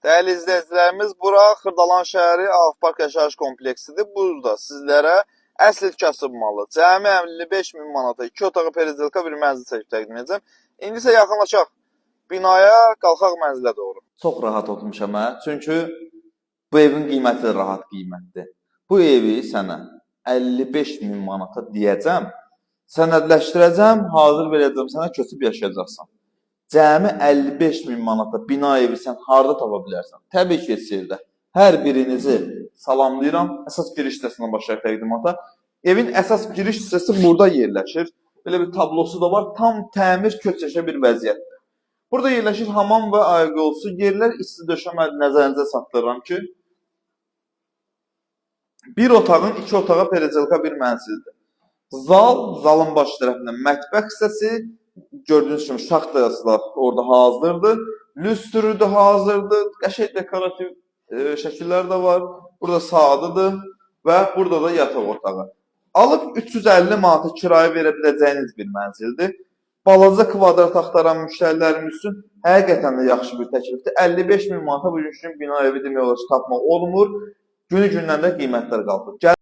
Değerli izləyicilərimiz, bura Xırdalan şəhəri Ağpark yaşayış kompleksidir. Burada sizlərə əsl kasıb malı, cəmi 55 min manata 2 otağı perizelka bir mənzil çəkib təqdim edəcəm. İndi isə yaxınlaşaq binaya, qalxaq mənzilə doğru. Çox rahat oturmuşam mən, çünki bu evin qiyməti də rahat qiymətdir. Bu evi sənə 55 min manata deyəcəm, sənədləşdirəcəm, hazır verəcəm sənə, köçüb yaşayacaqsan. Cəmi 55 min manata bina evi sən harada tapa bilərsən? Təbii ki, Sirdə. Hər birinizi salamlayıram. Əsas giriş hissəsindən başlayaq təqdimata. Evin əsas giriş hissəsi burada yerləşir. Belə bir tablosu da var. Tam təmir köçəşə bir vəziyyətdir. Burada yerləşir hamam və ayaqyolusu. Yerlər isti döşəmədir. Nəzərinizə çatdırıram ki, bir otağın 2 otağa perizelka bir mənzildir. Zalın baş tərəfində mətbəx hissəsi, gördüyünüz kimi şaxtası da orada hazırdır. Lüstrü də hazırdır. Qəşəng dekorativ şəkillər də var. Burada sadıdır və burada da yataq otağı. Alıb 350 manata kirayə verə biləcəyiniz bir mənzildir. Balaca kvadrat axtaran müştərilərimiz üçün həqiqətən də yaxşı bir təklifdir. 55 min manata bugünkü gün bina evi demək olar ki, tapmaq olmur. Günü gündən də qiymətlər qalxır.